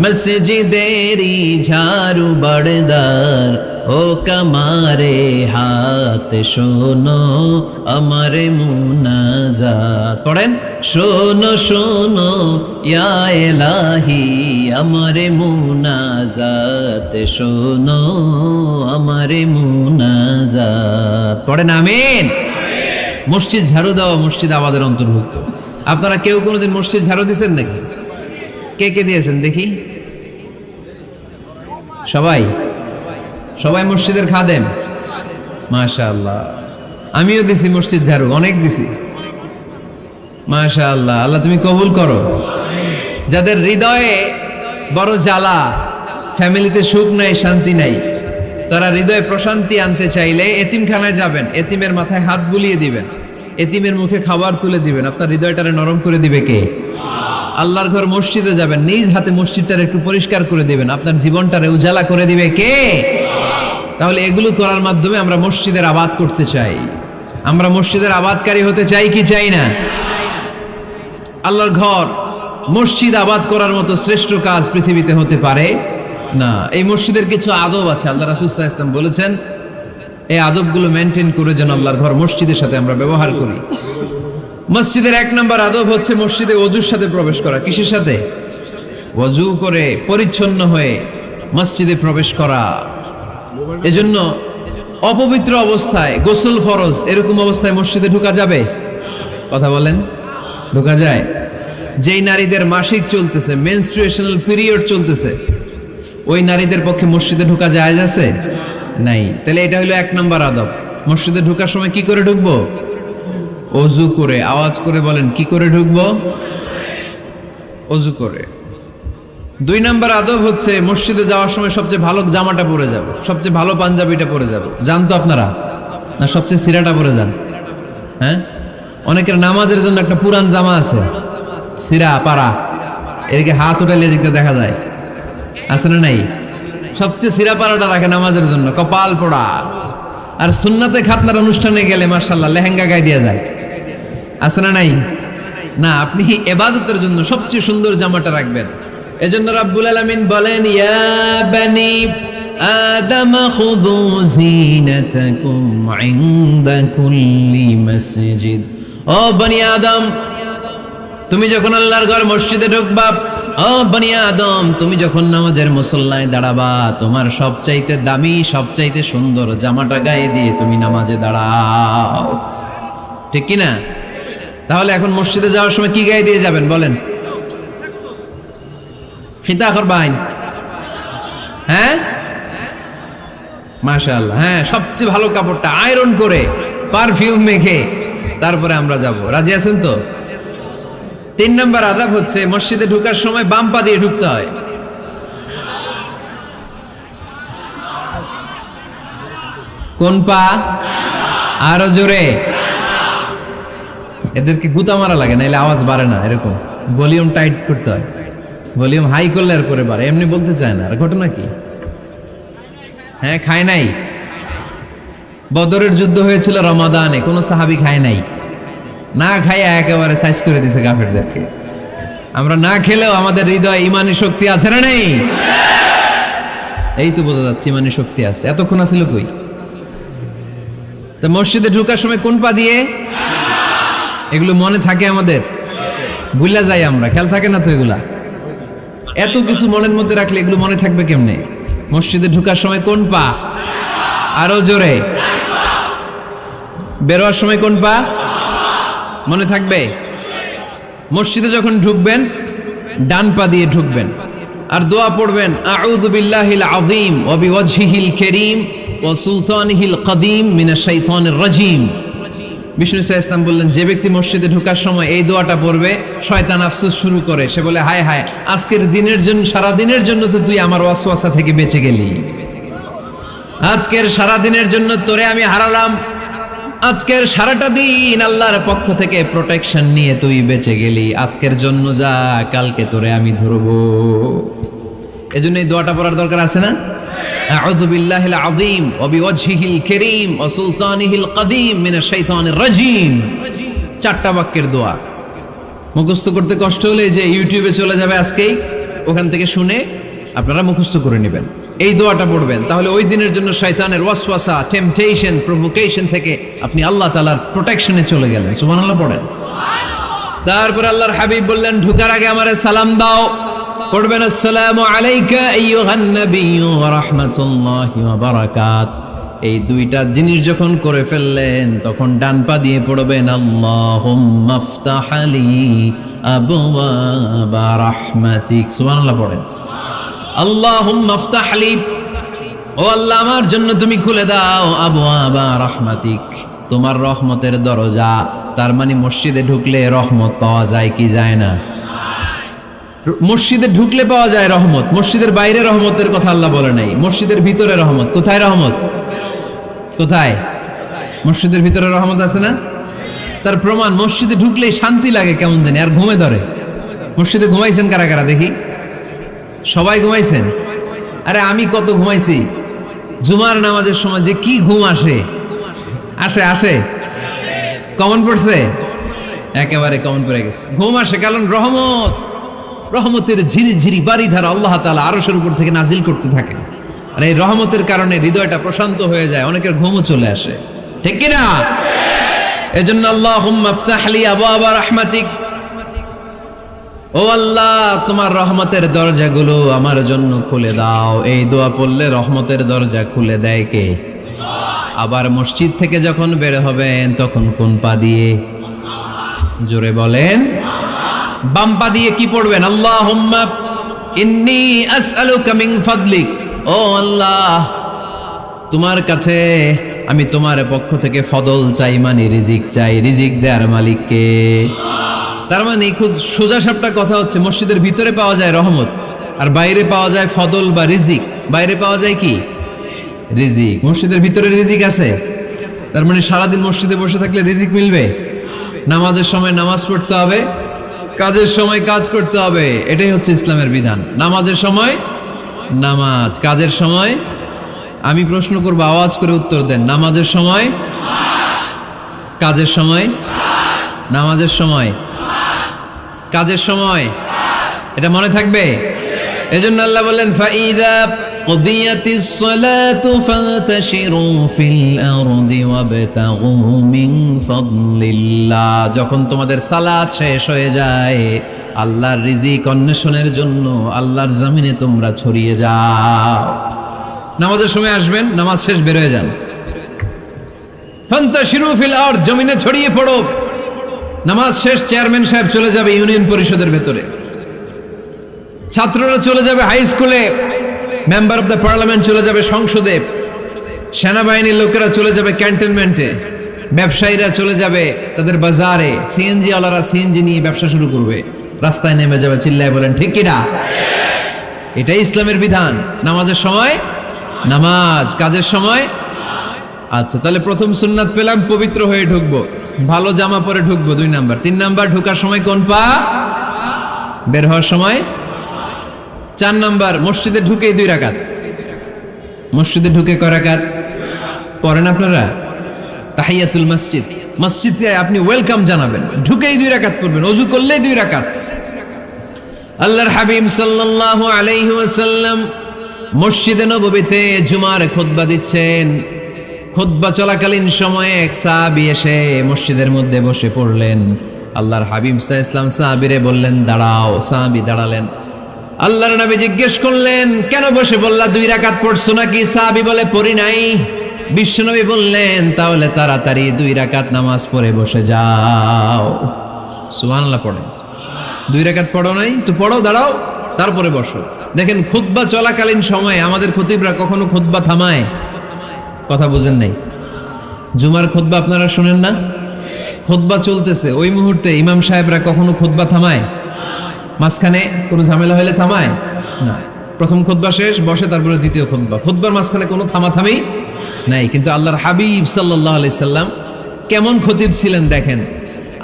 মসজিদেরি ঝাড়ু বড়দার ও কামারে হাত শোনো আমার মুনাজাত। পড়েন, শোনো শোনো ইয়া ইলাহি আমার মুনাজাত, শোনো আমার মুনাজাত। পড়েন আমিন। মসজিদ ঝাড়ু দেওয়া মসজিদ আমাদের অন্তর্ভুক্ত। আপনারা কেউ কোনোদিন মসজিদ ঝাড়ু দিয়েছেন নাকি? কে কে দিয়েছেন দেখি? সবাই? সবাই মসজিদের খাদেম? মাশাআল্লাহ। আমিও দিছি মসজিদ ঝাড়ু, অনেক দিছি। মাশাআল্লাহ, আল্লাহ তুমি কবুল করো। যাদের হৃদয়ে বড় জ্বালা, ফ্যামিলিতে সুখ নাই, শান্তি নাই, তারা হৃদয়ে প্রশান্তি আনতে চাইলে এতিমখানায় যাবেন, এতিমের মাথায় হাত বুলিয়ে দিবেন, এতিমের মুখে খাবার তুলে দিবেন। আপনার হৃদয়টারে নরম করে দিবে কে? আল্লাহর ঘর মসজিদে যাবেন, নিজ হাতে মসজিদটারে একটু পরিষ্কার করে দিবেন, আপনার জীবনটারে উজালা করে দিবে কে? তাহলে এগুলো করার মাধ্যমে আমরা মসজিদের আবাদ করতে চাই। আমরা মসজিদের আবাদকারী হতে চাই কি চাই না? আল্লাহর ঘর মসজিদ আবাদ করার মতো শ্রেষ্ঠ কাজ পৃথিবীতে হতে পারে না। এই মসজিদের কিছু আদব আছে, আল্লাহ রাসূল সাল্লাল্লাহু আলাইহি ওয়াসাল্লাম বলেছেন এই আদবগুলো মেনটেন করে যেন আল্লাহর ঘর মসজিদের সাথে আমরা ব্যবহার করি। মসজিদের 1 নম্বর আদব হচ্ছে মসজিদে ওযুর সাথে প্রবেশ করা। কিসের সাথে? ওযু করে পরিচ্ছন্ন হয়ে মসজিদে প্রবেশ করা। এজন্য অপবিত্র অবস্থায় গোসল ফরজ, এরকম অবস্থায় মসজিদে ঢোকা যাবে? কথা বলেন, ঢোকা যায়? যেই নারীদের মাসিক চলতেছে, মেনস্ট্রুয়েশনাল পিরিয়ড চলতেছে, ওই নারীদের পক্ষে মসজিদে ঢোকা জায়েজ আছে? নাই। তাহলে এটা হলো 1 নম্বর আদব। মসজিদে ঢোকার সময় কি করে ঢুকবো? ওযু করে। আওয়াজ করে বলেন, কি করে ঢুকবো? ওযু করে। 2 নম্বর আদব হচ্ছে মসজিদে যাওয়ার সময় সবচেয়ে ভালো জামাটা পরে যাব, সবচেয়ে ভালো পাঞ্জাবিটা পরে যাব। জানতো আপনারা? না সবচেয়ে সিরাটা পরে যান? হ্যাঁ, অনেকের নামাজের জন্য একটা পুরান জামা আছে, সিরা পাড়া, এদিকে হাত উঠালে এদিকে দেখা যায়, আছে না নাই? সবচেয়ে সিরা পাড়াটা রাখে নামাজের জন্য, কপাল পোড়া। আর সুন্নাতে খাতনার অনুষ্ঠানে গেলে মাশাআল্লাহ লেহেঙ্গা গায়ে দেওয়া যায়, আছে না নাই? না, আপনি ইবাদতের জন্য সবচেয়ে সুন্দর জামাটা রাখবেন। এজন্য রাব্বুল আলামিন বলেন, ইয়া বানি আদম খুযু জিনাতাকুম ইনদা কুল্লি মসজিদ। ও বনি আদম, তুমি যখন আল্লাহর ঘর মসজিদে ঢুকবা, ও বনি আদম, তুমি যখন নামাজের মুসল্লায় দাঁড়াবা, তোমার সবচাইতে দামি, সবচাইতে সুন্দর জামাটা গায়ে দিয়ে তুমি নামাজে দাঁড়াও। ঠিক কি না? তাহলে এখন মসজিদে যাওয়ার সময় কি গায়ে দিয়ে যাবেন বলেন? খিতা করবেন? হ্যাঁ, মাশাআল্লাহ। হ্যাঁ, সবচেয়ে ভালো কাপড়টা আয়রন করে পারফিউম মেখে তারপরে আমরা যাব। রাজি আছেন তো? 3 নম্বর আদব হচ্ছে মসজিদে ঢোকার সময় বাম পা দিয়ে ঢুকতে হয়। কোন পা? আরো জোরে। এদেরকে গুতা মারা লাগে, নাইলে আওয়াজ বাড়ে না। এরকম ভলিউম টাইট করতে হয়, ভলিউম হাই করলে আর করে বাড়ে। এমনি বলতে চায় না। আর ঘটনা কি? হ্যাঁ, খায় নাই। বদরের যুদ্ধ হয়েছিল রমাদানে, কোন সাহাবী খায় নাই। না খাইয়া একেবারে সাইজ করে দিছে কাফেরদেরকে। আমরা না খেলেও আমাদের হৃদয়ে ইমানি শক্তি আছে না নেই? এই তো বোঝা যাচ্ছে ইমানি শক্তি আছে। এতক্ষণ আছিল কই? তো মসজিদে ঢোকার সময় কোন পা দিয়ে? এগুলো মনে থাকে আমাদের? ভুলা যাই আমরা, খেয়াল থাকে না তো এগুলা? এত কিছু মনের মধ্যে রাখলে এগুলো মনে থাকবে কেমনে? মসজিদে ঢোকার সময় কোন পা? আরো জোরে। বেরোয়ার সময় কোন পা? মনে থাকবে? মসজিদে যখন ঢুকবেন ডান পা দিয়ে ঢুকবেন, আর দোয়া পড়বেন, আউযু বিল্লাহিল আযীম ওয়া বিওয়াজহিল কারীম ওয়া সুলতানিহিল কাদীম মিনাশ শাইতানির রাজীম। বিষ্ণু সাল্লাল্লাহু আলাইহি ওয়াসাল্লাম বললেন, যে ব্যক্তি মসজিদে ঢোকার সময় এই দোয়াটা পড়বে, শয়তান আফসোস শুরু করে। সে বলে, হায় হায়, আজকের দিনের জন্য, সারা দিনের জন্য তো তুই আমার ওয়াসওয়াসা থেকে বেঁচে গেলি। আজকের সারা দিনের জন্য তোরে আমি হারালাম। আজকের সারাটা দিন আল্লাহর পক্ষ থেকে প্রোটেকশন নিয়ে তুই বেঁচে গেলি। আজকের জন্য যা, কালকে তোরে আমি ধরবো। এজন্য এই দোয়াটা পড়ার দরকার আছে না? আউযু বিল্লাহিল আযীম ওয়া বিওয়াজহিল কারীম ওয়া সুলতানিহিল কাদীম মিনাশ শাইতানির রাজীম। 4টা বাক্যের দোয়া। মুখস্থ করতে কষ্ট হলে যে ইউটিউবে চলে যাবে আজকেই, ওখান থেকে শুনে আপনারা মুখস্থ করে নেবেন, এই দোয়াটা পড়বেন। তাহলে ওই দিনের জন্য শয়তানের ওয়াসওয়াসা, টেম্পটেশন, প্রভোকেশন থেকে আপনি আল্লাহ তাআলার প্রোটেকশনে চলে গেলেন। সুবহানাল্লাহ পড়েন। তারপর আল্লাহর হাবিব বললেন, ঢোকার আগে আমারে সালাম দাও। পড়বেন, আসসালামু আলাইকা আইয়ুহান নাবিয়্যু ওয়া রাহমাতুল্লাহি ওয়া বারাকাত। এই 2টা জিনিস যখন করে ফেললেন, তখন ডান পা দিয়ে পড়বেন, আল্লাহুম্মা ইফতাহ লি আবওয়াবা রাহমাতিক। সুবহানাল্লাহ পড়েন। আল্লাহুম্মা ইফতাহ লি, ও আল্লাহ আমার জন্য তুমি খুলে দাও আবওয়াবা রাহমাতিক, তোমার রহমতের দরজা। তার মানে মসজিদে ঢুকলে রহমত পাওয়া যায় কি যায় না? মসজিদে ঢুকলে পাওয়া যায় রহমত, মসজিদের বাইরে রহমতের কথা আল্লাহ বলে নাই। মসজিদের ভিতরে রহমত। কোথায় রহমত? কোথায়? মসজিদের ভিতরে রহমত আছে না? তার প্রমাণ, মসজিদে ঢুকলেই শান্তি লাগে কেমন জানি, আর ঘুমে ধরে। মসজিদে ঘুমাইছেন কারা কারা দেখি? সবাই ঘুমাইছেন? আরে আমি কত ঘুমাইছি। জুমার নামাজের সময় যে কি ঘুম আসে, আসে আসে কমন পড়ছে, একেবারে কমন পড়ে গেছে। ঘুম আসে কারণ রহমতের ঝিরি ঝিরি বাড়ি ধারা আল্লাহ তাআলা আরশের উপর থেকে নাজিল করতে থাকে, আর এই রহমতের কারণে হৃদয়টা প্রশান্ত হয়ে যায়, অনেকের ঘুমও চলে আসে, ঠিক কি না? এজন্য আল্লাহুম্মা ইফতাহ লি আবওয়াবা রাহমাতিক, ও আল্লাহ তোমার রহমতের দরজাগুলো আমার জন্য খুলে দাও। এই দোয়া পড়লে রহমতের দরজা খুলে দেয় কে? আবার মসজিদ থেকে যখন বের হবেন তখন কোন পা দিয়ে? জোরে বলেন। বাম পা দিয়ে কি পড়বেন? আল্লাহুম্মা ইন্নী আসআলুকা মিন ফাদলিক, ও আল্লাহ তোমার কাছে আমি তোমার পক্ষ থেকে ফদল চাই, মানে রিজিক চাই। রিজিক দেওয়ার মালিক কে? তার মানে খুব সোজা সাপটা কথা হচ্ছে, মসজিদের ভিতরে পাওয়া যায় রহমত, আর বাইরে পাওয়া যায় ফদল বা রিজিক। বাইরে পাওয়া যায় কি? রিজিক। মসজিদের ভিতরে রিজিক আছে। তার মানে সারাদিন মসজিদে বসে থাকলে রিজিক মিলবে? নামাজের সময় নামাজ পড়তে হবে, কাজের সময় কাজ করতে হবে, এটাই হচ্ছে ইসলামের বিধান। নামাজের সময় নামাজ, কাজের সময়। আমি প্রশ্ন করব, আওয়াজ করে উত্তর দেন। নামাজের সময়, কাজের সময়, নামাজের সময়, কাজের সময়, এটা মনে থাকবে। এজন্য আল্লাহ বললেন, ফাইদা কুদিয়াতিস সালাতু ফান্তাশিরু ফিল আরদি ওয়াবতাগু মিন ফাদলিল্লাহ। যখন তোমাদের সালাত শেষ হয়ে যায়, আল্লাহর রিজিক অন্বেষণের জন্য আল্লাহর জমিনে তোমরা ছড়িয়ে যাও। নামাজের সময় আসবেন, নামাজ শেষ বের হয়ে যান। ফান্তাশিরু ফিল আরদ, জমিনে ছড়িয়ে পড়ো। নামাজ শেষ, চেয়ারম্যান সাহেব চলে যাবে ইউনিয়ন পরিষদের ভেতরে, ছাত্ররা চলে যাবে হাই স্কুলে, মেম্বার অফ দ্য পার্লামেন্ট চলে যাবে সংসদে, সেনাবাহিনীর লোকেরা চলে যাবে ক্যান্টনমেন্টে, ব্যবসায়ীরা চলে যাবে তাদের বাজারে, সিএনজি ওয়ালারা সিএনজি নিয়ে ব্যবসা শুরু করবে, রাস্তায় নেমে যাবে, চিল্লায় বলেন ঠিক কিনা? এটাই ইসলামের বিধান। নামাজের সময় নামাজ, কাজের সময়। আচ্ছা, তাহলে প্রথম সুন্নাত পেলাম, পবিত্র হয়ে ঢুকবো, ভালো জামা পরে ঢুকবো 2 নাম্বার। 3 নাম্বার, ঢোকার সময় কোন পা, বের হওয়ার সময়। 4 নাম্বার, মসজিদে ঢুকে 2 রাকাত। মসজিদে ঢুকে কয় রাকাত পড়েন আপনারা? তাহিয়াতুল মসজিদ, মসজিদে আপনি ওয়েলকাম জানাবেন, ঢুকেই 2 রাকাত পড়বেন, ওযু করলেই 2 রাকাত। আল্লাহর হাবিব সাল্লাল্লাহু আলাইহি ওয়াসাল্লাম মসজিদে নববীতে জুমার খুতবা দিচ্ছেন। খুতবা চলাকালীন সময়ে এক সাহাবী এসে মসজিদের মধ্যে বসে পড়লেন। আল্লাহর হাবিব সাল্লাল্লাহু আলাইহি ওয়াসাল্লাম সাহাবীরে বললেন, দাঁড়াও। সাহাবী দাঁড়ালেন। আল্লাহর নবী জিজ্ঞেস করলেন, কেন বসে বললা? 2 রাকাত পড়ছো নাকি? সাহাবী বলে, পড়ি নাই। বিশ্বনবী বললেন, তাহলে তাড়াতাড়ি 2 রাকাত নামাজ পড়ে বসে যাও। সুবহানাল্লাহ পড়েন। 2 রাকাত পড়ো নাই তো পড়ো, দাঁড়াও, তারপরে বসো। দেখেন, খুতবা চলাকালীন সময়ে আমাদের খতিবরা কখনো খুতবা থামায়? কথা বুঝেন নাই? জুমার খুতবা আপনারা শুনেন না? খুতবা চলতেছে, ওই মুহূর্তে ইমাম সাহেবরা কখনো খুতবা থামায়? মাঝখানে কোনো ঝামেলা হলে থামায় না। প্রথম খুতবা শেষ, বসে, তারপরে দ্বিতীয় খুতবা। খুতবার মাঝখানে কোনো থামাথামি নাই। কিন্তু আল্লাহর হাবিব সাল্লাল্লাহু আলাইহি সাল্লাম কেমন খতিব ছিলেন দেখেন।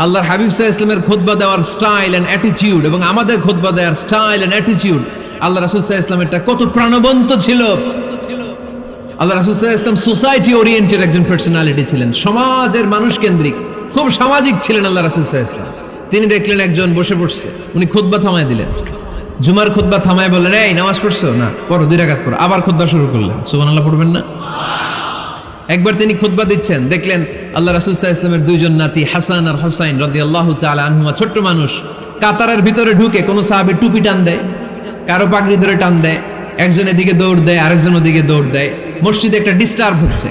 আল্লাহর হাবিব সাল্লাল্লাহু আলাইহি সাল্লামের খুতবা দেওয়ার স্টাইল এন্ড অ্যাটিটিউড এবং আমাদের খুতবা দেওয়ার স্টাইল এন্ড অ্যাটিটিউড আল্লাহ রাসূল সাল্লাল্লাহু আলাইহি ওয়াসাল্লামেরটা কত প্রাণবন্ত ছিল। আল্লাহ রাসূল সাল্লাল্লাহু আলাইহি ওয়াসাল্লাম সোসাইটি ওরিয়েন্টেড একজন পার্সোনালিটি ছিলেন, সমাজের মানুষ কেন্দ্রিক, খুব সামাজিক ছিলেন আল্লাহ রাসূল সাল্লাল্লাহু আলাইহি ওয়াসাল্লাম। তিনি দেখলেন একজন বসে পড়ছে, উনি খুতবা থামায় দিলেন, জুমার খুতবা থামায় বললেন, এই নামাজ পড়ছো না, পড়ো 2 রাকাত পড়ো। আবার খুতবা শুরু করলেন, সুবহানাল্লাহ পড়বেন না? একবার তিনি খুতবা দিচ্ছেন, দেখলেন আল্লাহ রাসূল সাল্লাল্লাহু আলাইহি ওয়াসাল্লামের 2 জন নাতি হাসান আর হুসাইন রাদিয়াল্লাহু তাআলা আনহুমা, ছোট্ট মানুষ, কাতারের ভিতরে ঢুকে কোন সাহাবী টুপি টান দেয়, কারো পাগড়ি ধরে টান দেয়, একজন এদিকে দৌড় দেয়, আরেকজন ওদিকে দৌড় দেয়, মসজিদে একটা ডিস্টার্ব হচ্ছে।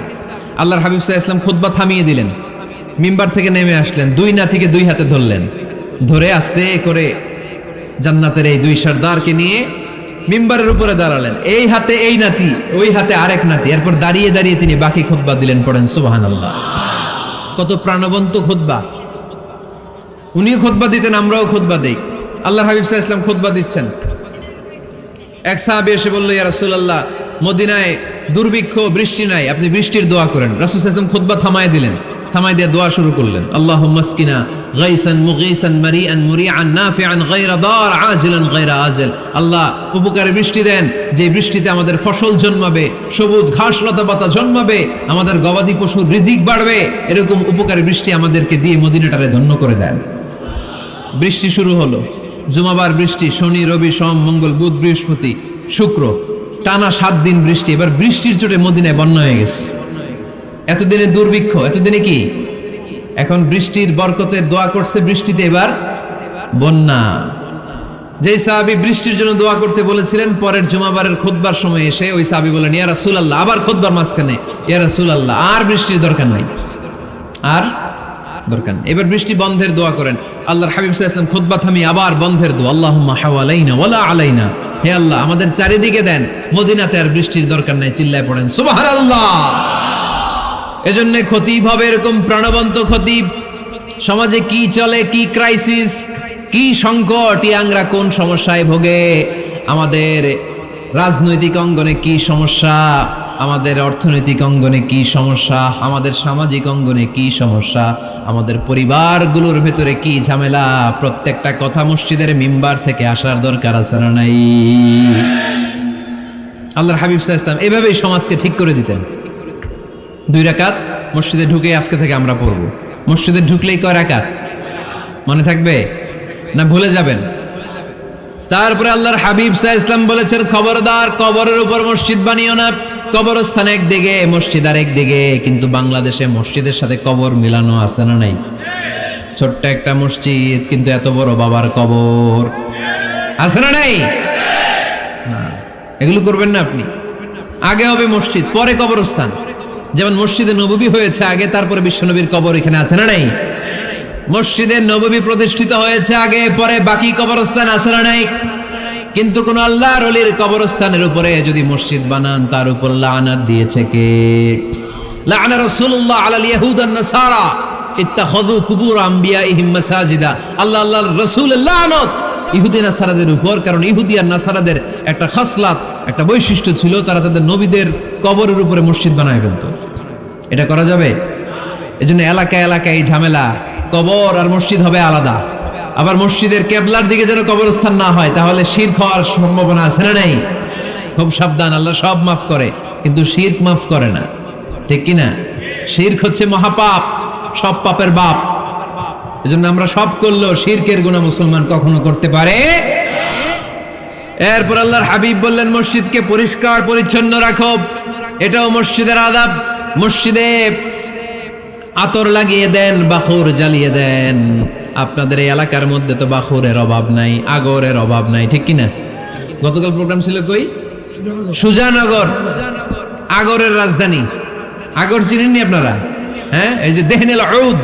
আল্লাহর হাবিব সাল্লাল্লাহু আলাইহি ওয়াসাল্লাম খুতবা থামিয়ে দিলেন, মিম্বার থেকে নেমে আসলেন, 2 নাতিকে 2 হাতে ধরলেন, ধরে আস্তে করে জান্নাতের এই 2 সর্দারকে নিয়ে মিম্বারের উপরে দাঁড়ালেন, এই হাতে এই নাতি, ওই হাতে আরেক নাতি। এরপর দাঁড়িয়ে দাঁড়িয়ে তিনি বাকি খুতবা দিলেন, পড়েন সুবহানাল্লাহ। কত প্রাণবন্ত খুতবা। উনিও খুতবা দিতেন, আমরাও খুতবা দেই। আল্লাহর হাবিব সাল্লাল্লাহু আলাইহি ওয়াসাল্লাম খুতবা দিচ্ছেন, এক সাহাবী এসে বলল, ইয়া রাসূলুল্লাহ, মদিনায় দুর্ভিক্ষ, বৃষ্টি নাই, আপনি বৃষ্টির দোয়া করেন। রাসূল সাল্লাল্লাহু আলাইহি ওয়াসাল্লাম খুতবা থামায় দিলেন, থামায় দিয়ে দোয়া শুরু করলেন, আল্লাহুম্মা আসকিনা গাইসান মুগীসান মারিআন মুরিআন নাফিআন গায়রা দার আজিলান গায়রা আজল। আল্লাহ, উপকারী বৃষ্টি দেন, যে বৃষ্টিতে আমাদের ফসল জন্মাবে, সবুজ ঘাস লতা পাতা জন্মাবে, আমাদের গবাদি পশুর রিজিক বাড়বে, এরকম উপকারী বৃষ্টি আমাদেরকে দিয়ে মদিনাটারে ধন্য করে দেন। বৃষ্টি শুরু হলো, জুমাবার বৃষ্টি, শনি রবি সোম মঙ্গল বুধ বৃহস্পতি শুক্র, টানা 7 দিন বৃষ্টি। এবার বৃষ্টির চোটে মদিনায় বন্যা হয়ে গেছে। এতদিনে দুর্ভিক্ষ, এতদিনে কি, এখন বৃষ্টির বরকতের দোয়া করছে, বৃষ্টিতে এবার বন্যা। যেই সাহাবী বৃষ্টির জন্য দোয়া করতে বলেছিলেন, পরের জুমাবারের খুতবার সময় এসে ওই সাহাবী বলেন, ইয়া রাসূলুল্লাহ, আবার খুতবার মাঝখানে, ইয়া রাসূলুল্লাহ, আর বৃষ্টির দরকার নাই, আর দরকার নেই, এবার বৃষ্টি বন্ধের দোয়া করেন। আল্লাহর হাবিব সাল্লাল্লাহু আলাইহি ওয়াসাল্লাম খুতবা থামিয়ে আবার বন্ধের দোয়া, আল্লাহুম্মা হাওয়ালাইনা ওয়ালা আলাইনা, হে আল্লাহ আমাদের চারিদিকে দেন, মদিনাতে আর বৃষ্টির দরকার নাই। চিল্লায় পড়েন সুবহানাল্লাহ। এজন্য খতিব হবে এরকম প্রাণবন্ত খতিব। সমাজে কি চলে, কি ক্রাইসিস, কি সংকট, ইয়াংরা কোন সমস্যায় ভোগে, আমাদের রাজনৈতিক অঙ্গনে কি সমস্যা, আমাদের অর্থনৈতিক অঙ্গনে কি সমস্যা, আমাদের সামাজিক অঙ্গনে কি সমস্যা, আমাদের পরিবারগুলোর ভেতরে কি ঝামেলা, প্রত্যেকটা কথা মসজিদের মিম্বার থেকে আসার দরকার আছে না নাই? আল্লাহর হাবিব সাল্লাল্লাহু আলাইহি ওয়াসাল্লাম এভাবেই সমাজকে ঠিক করে দিতেন। 2 রাকাত মসজিদে ঢুকে আজকে থেকে আমরা পড়ব। মসজিদে ঢুকলেই কয় রাকাত মনে থাকবে না ভুলে যাবেন? তারপরে আল্লাহর হাবিব সাল্লাল্লাহু আলাইহি ওয়াসাল্লাম বলেছেন, খবরদার কবরের উপর মসজিদ বানিও না। কবরস্থান একদিকে, মসজিদ আর একদিকে। কিন্তু বাংলাদেশে মসজিদের সাথে কবর মিলানো আছে না নাই? ছোট্ট একটা মসজিদ, কিন্তু এত বড় বাবার কবর আছে না নাই? না, এগুলো করবেন না আপনি। আগে হবে মসজিদ, পরে কবরস্থান। যেমন মসজিদে নববী হয়েছে আগে, তারপরে বিশ্বনবীর কবর এখানে আছে না নাই? মসজিদে নববী প্রতিষ্ঠিত হয়েছে আগে, পরে বাকি কবরস্থান আছে না নাই? কিন্তু কোন আল্লাহর ওলির কবরস্থানের উপরে যদি মসজিদ বানান, তার উপর লানাত দিয়েছে কে? লাআনা রাসূলুল্লাহ আলাল ইয়াহুদ ওয়ান নাসারা ইত্তাখাযু কুবুর আমবিয়াইহিম মাসাজিদা। আল্লাহ আল্লাহর রাসূলের লানত ইহুদি নাসারাদের উপর, কারণ ইহুদি আর নাসারাদের একটা খাসলাত, একটা বৈশিষ্ট্য ছিল, তারা তাদের নবীদের কবরের উপরে মসজিদ বানায় ফেলত। এটা করা যাবে? এজন্য এলাকায় এলাকায় এই ঝামেলা, কবর আর মসজিদ হবে আলাদা। আবার মসজিদের কেবলার দিকে যেন কবরস্থান না হয়, তাহলে শিরক হওয়ার সম্ভাবনা আছে না নাই? খুব সাবধান, আল্লাহ সব মাফ করে কিন্তু শিরক মাফ করে না, ঠিক কি না? শিরক হচ্ছে মহাপাপ, সব পাপের বাপ। এজন্য আমরা সব করলেও শিরকের গুনাহ মুসলমান কখনো করতে পারে। এরপর আল্লাহর হাবিব বললেন, মসজিদকে পরিষ্কার পরিচ্ছন্ন রাখো, এটাও মসজিদের আদাব। মসজিদে আতর লাগিয়ে দেন, বাখুর জ্বালিয়ে দেন। আপনাদের এই এলাকার মধ্যে তো বাখুরের অভাব নাই, আগরের অভাব নাই, ঠিক কিনা? গতকাল প্রোগ্রাম ছিল কই? সুজানগর, আগরের রাজধানী। আগর চিনেননি আপনারা? হ্যাঁ, এই যে দেহনেল উদ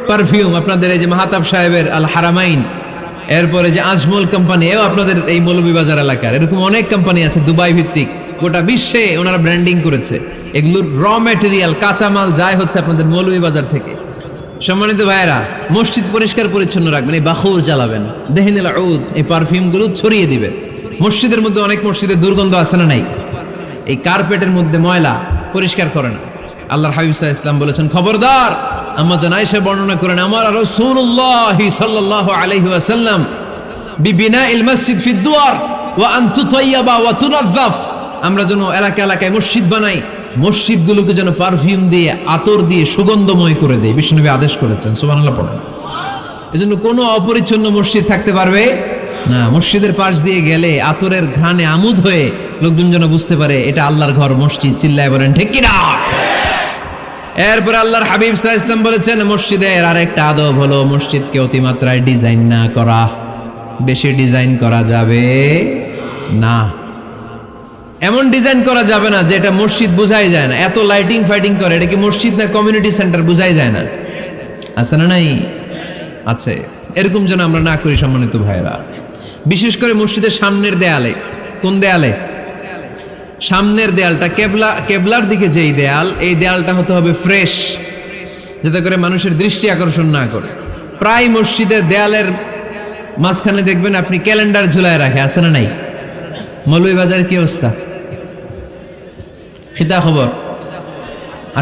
পারফিউম, আপনাদের এই যে মাহতাব সাহেবের আল হারামাইন, এরপরে যে আজমল কোম্পানি, এও আপনাদের এই মৌলভীবাজার এলাকার। এরকম অনেক কোম্পানি আছে দুবাই ভিত্তিক, গোটা বিশ্বে ওনারা ব্র্যান্ডিং করেছে। এগুলোর র ম্যাটেরিয়াল, কাঁচামাল যায় হচ্ছে আপনাদের মৌলভীবাজার থেকে। সম্মানিত ভাইয়েরা, মসজিদ পরিষ্কার পরিচ্ছন্ন রাখবেন, এই বাখুর জ্বালাবেন, দেহনেল উদ, এই পারফিউমগুলো ছড়িয়ে দিবেন। মসজিদের মধ্যে অনেক মসজিদে দুর্গন্ধ আছে না নাই? এই কার্পেটের মধ্যে ময়লা, পরিষ্কার করে না। আল্লাহর হাবিব সাল্লাল্লাহু আলাইহি ওয়াসাল্লাম বলেছেন, খবরদার। আম্মা জান আয়েশা বর্ণনা করেন, আমার রাসূলুল্লাহ সাল্লাল্লাহু আলাইহি ওয়াসাল্লাম বিবিনাইল মসজিদ ফি দুয়ার, ওয়া আন তুতাইয়াবা ওয়া তুনাজ্জাফ, আমরা যেন এলাকা এলাকায় মসজিদ বানাই, মসজিদগুলোকে যেন পারফিউম দিয়ে আতর দিয়ে সুগন্ধময় করে দেয়, বিষ্ণুনবী আদেশ করেছেন। সুবহানাল্লাহ পড়েন। এজন্য কোনো অপরিচ্ছন্ন মসজিদ থাকতে পারবে না। মসজিদের পাশ দিয়ে গেলে আতরের ঘ্রাণে আমোদ হয়ে লোকজন যেন বুঝতে পারে এটা আল্লাহর ঘর, মসজিদ। চিল্লায় বলেন ঠিক কিনা? এরপরে আল্লাহর হাবিব সাল্লাল্লাহু আলাইহি ওয়াসাল্লাম বলেছেন মসজিদের আরেকটা আদব হলো মসজিদকে অতিমাত্রায় ডিজাইন না করা। বেশি ডিজাইন করা যাবে না। এমন ডিজাইন করা যাবে না যে এটা মসজিদ বোঝাই যায় না, এত লাইটিং ফাইটিং করে, এটা কি মসজিদ না কমিউনিটি সেন্টার বোঝাই যায় না। আছে না নাই? আছে। এরকম যেন আমরা না করি সম্মানিত ভাইরা। বিশেষ করে মসজিদের সামনের দেয়ালে। কোন দেয়ালে? সামনের দেয়ালটা, কেবলার দিকে যেই দেয়াল, এই দেয়ালটা হতে হবে ফ্রেশ, যাতে করে মানুষের দৃষ্টি আকর্ষণ না করে। প্রায় মসজিদের দেয়ালের মাঝখানে দেখবেন আপনি ক্যালেন্ডার ঝুলায় রাখে, আছে না নাই? মৌলভীবাজার কি অবস্থা? খিতা খবর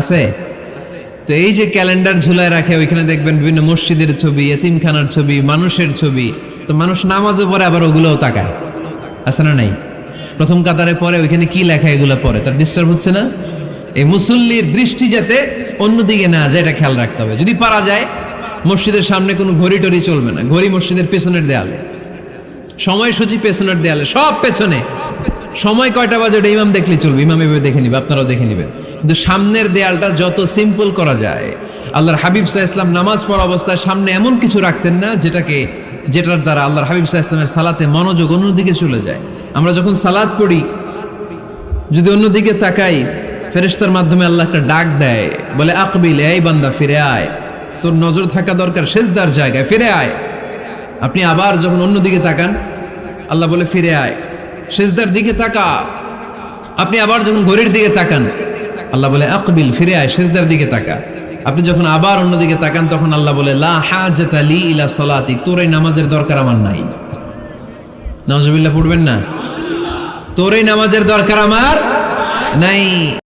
আছে? তো এই যে ক্যালেন্ডার ঝুলায় রাখে, ওইখানে দেখবেন বিভিন্ন মসজিদের ছবি, এতিমখানার ছবি, মানুষের ছবি। তো মানুষ নামাজও পড়ে আবার ওগুলোও তাকায়, আছে না নাই? প্রথম কাতারে পরে ওইখানে কি লেখা এগুলো পরে, তার ডিস্টার্ব হচ্ছে না? এই মুসল্লির দৃষ্টি যাতে অন্যদিকে না যায় এটা খেয়াল রাখতে হবে। যদি পারা যায় মসজিদের সামনে কোনো ঘড়ি টড়ি চলবে না। ঘড়ি মসজিদের পেছনের দেয়ালে, সময়সূচি পেছনের দেয়ালে, সব পেছনে। সময় কয়টা বাজে ওটা ইমাম দেখলেই চলবে, ইমাম এভাবে দেখে নিবে, আপনারাও দেখে নিবেন। কিন্তু সামনের দেয়ালটা যত সিম্পল করা যায়। আল্লাহর হাবিব সাল্লাল্লাহু আলাইহি ওয়াসাল্লাম নামাজ পড়া অবস্থায় সামনে এমন কিছু রাখতেন না যেটার দ্বারা আল্লাহর হাবিব সাল্লাল্লাহু আলাইহি ওয়াসাল্লামের সালাতে মনোযোগ অন্যদিকে চলে যায়। আমরা যখন সালাত পড়ি যদি অন্যদিকে তাকাই, ফেরেশতার মাধ্যমে আল্লাহ একটা ডাক দেয়, বলে আকবিল, এই বান্দা ফিরে আয়, তোর নজর থাকা দরকার সেজদার জায়গায়, ফিরে আয়। আপনি আবার যখন অন্যদিকে তাকান আল্লাহ বলে ফিরে আয়, সেজদার দিকে তাকা। আপনি আবার যখন ঘড়ির দিকে তাকান আল্লাহ বলে আকবিল, ফিরে আয়, সেজদার দিকে তাকা। আপনি যখন আবার অন্যদিকে তাকান তখন আল্লাহ বলে লা হাজাতা লি ইলা সালাতি, তোর এই নামাজের দরকার আমার নাই। নাউজুবিল্লাহ পড়বেন না? তোর এই নামাজের দরকার আমার নাই।